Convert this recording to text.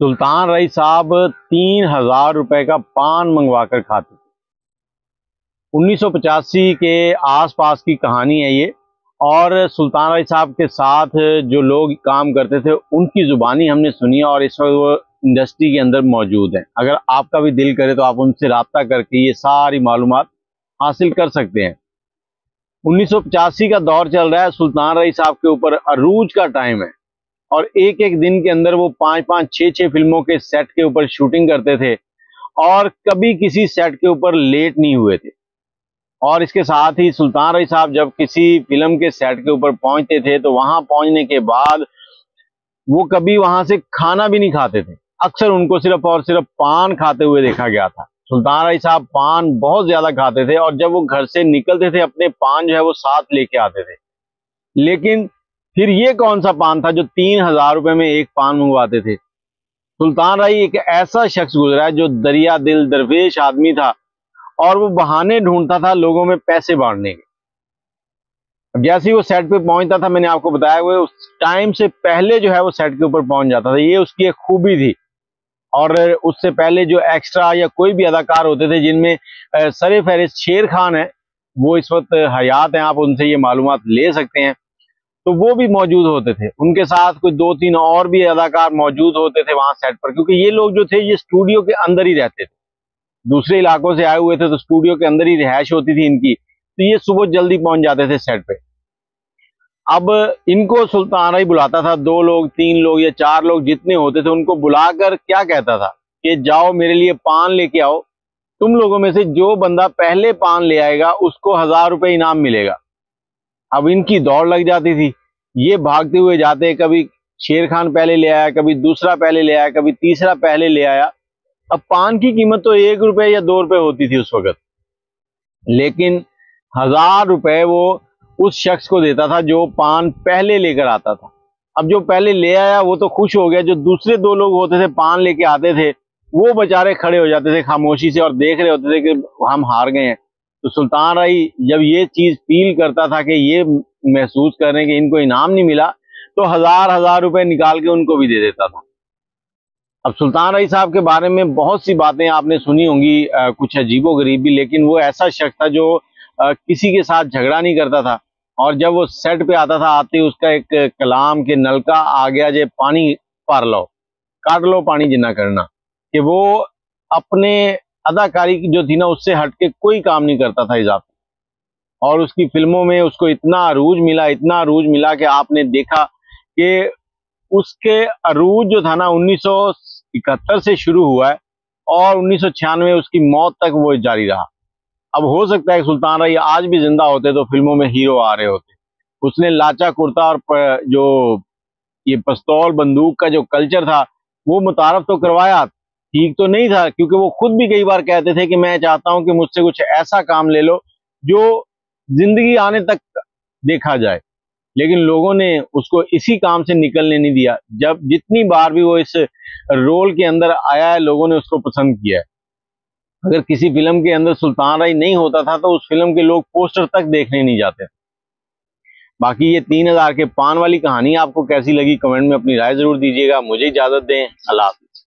सुल्तान rice साहब 3,000 रुपए का पान मंगवा कर खाते थे। 1985 के आसपास की कहानी है ये। और सुल्तान रईस साहब के साथ जो लोग काम करते थे उनकी जुबानी हमने सुनी और इस वक्त वो इंडस्ट्री के अंदर मौजूद हैं। अगर आपका भी दिल करे तो आप उनसे राब्ता करके ये सारी मालूमात हासिल कर सकते हैं। 1985 का दौर चल रहा है, सुल्तान रईस साहब के ऊपर अरूज का टाइम है और एक एक दिन के अंदर वो 5-5, 6-6 फिल्मों के सेट के ऊपर शूटिंग करते थे और कभी किसी सेट के ऊपर लेट नहीं हुए थे। और इसके साथ ही सुल्तान रईस साहब जब किसी फिल्म के सेट के ऊपर पहुंचते थे तो वहां पहुंचने के बाद वो कभी वहां से खाना भी नहीं खाते थे। अक्सर उनको सिर्फ और सिर्फ पान खाते हुए देखा गया था। सुल्तान रईस साहब पान बहुत ज्यादा खाते थे और जब वो घर से निकलते थे अपने पान जो है वो साथ लेके आते थे। लेकिन फिर ये कौन सा पान था जो 3,000 रुपए में एक पान मंगवाते थे। सुल्तान रईस एक ऐसा शख्स गुजरा है जो दरिया दिल दरवेश आदमी था और वो बहाने ढूंढता था लोगों में पैसे बांटने के। अब जैसे ही वो सेट पे पहुंचता था, मैंने आपको बताया, वो उस टाइम से पहले जो है वो सेट के ऊपर पहुंच जाता था। ये उसकी एक खूबी थी। और उससे पहले जो एक्स्ट्रा या कोई भी अदाकार होते थे जिनमें सरे फहरिस्त शेर खान है, वो इस वक्त हयात हैं, आप उनसे ये मालूमात ले सकते हैं, तो वो भी मौजूद होते थे। उनके साथ कोई 2-3 और भी अदाकार मौजूद होते थे वहां सेट पर, क्योंकि ये लोग जो थे ये स्टूडियो के अंदर ही रहते थे। दूसरे इलाकों से आए हुए थे तो स्टूडियो के अंदर ही रिहाइश होती थी इनकी, तो ये सुबह जल्दी पहुंच जाते थे सेट पे। अब इनको सुल्तान रईस बुलाता था, 2 लोग, 3 लोग या 4 लोग जितने होते थे उनको बुलाकर क्या कहता था कि जाओ मेरे लिए पान लेके आओ, तुम लोगों में से जो बंदा पहले पान ले आएगा उसको 1,000 रुपए इनाम मिलेगा। अब इनकी दौड़ लग जाती थी, ये भागते हुए जाते, कभी शेर खान पहले ले आया, कभी दूसरा पहले ले आया, कभी तीसरा पहले ले आया। अब पान की कीमत तो 1 रुपए या 2 रुपए होती थी उस वक्त, लेकिन 1,000 रुपए वो उस शख्स को देता था जो पान पहले लेकर आता था। अब जो पहले ले आया वो तो खुश हो गया, जो दूसरे 2 लोग होते थे पान लेके आते थे वो बेचारे खड़े हो जाते थे खामोशी से और देख रहे होते थे कि हम हार गए हैं। तो सुल्तान रईस जब ये चीज फील करता था कि ये महसूस कर रहे हैं कि इनको इनाम नहीं मिला, तो 1,000 रुपए निकाल के उनको भी दे देता था। अब सुल्तान रईस साहब के बारे में बहुत सी बातें आपने सुनी होंगी, कुछ अजीबो-गरीब भी, लेकिन वो ऐसा शख्स था जो किसी के साथ झगड़ा नहीं करता था। और जब वो सेट पे आता था, आते ही उसका एक कलाम के नलका आ गया जे पानी पार लो, काट लो पानी जिन्ना करना, कि वो अपने अदाकारी की जो थी ना उससे हटके कोई काम नहीं करता था इजाफी। और उसकी फिल्मों में उसको इतना अरूज मिला कि आपने देखा कि उसके अरूज जो था ना 1971 से शुरू हुआ है और 1996 उसकी मौत तक वो जारी रहा। अब हो सकता है सुल्तान रईस आज भी जिंदा होते तो फिल्मों में हीरो आ रहे होते। उसने लाचा कुर्ता और जो ये पिस्तौल बंदूक का जो कल्चर था वो मुतारफ तो करवाया, ठीक तो नहीं था, क्योंकि वो खुद भी कई बार कहते थे कि मैं चाहता हूं कि मुझसे कुछ ऐसा काम ले लो जो जिंदगी आने तक देखा जाए। लेकिन लोगों ने उसको इसी काम से निकलने नहीं दिया। जब जितनी बार भी वो इस रोल के अंदर आया है लोगों ने उसको पसंद किया है। अगर किसी फिल्म के अंदर सुल्तान रईस नहीं होता था तो उस फिल्म के लोग पोस्टर तक देखने नहीं जाते। बाकी ये 3,000 के पान वाली कहानी आपको कैसी लगी, कमेंट में अपनी राय जरूर दीजिएगा। मुझे इजाजत दें, अल्लाह हाफिज।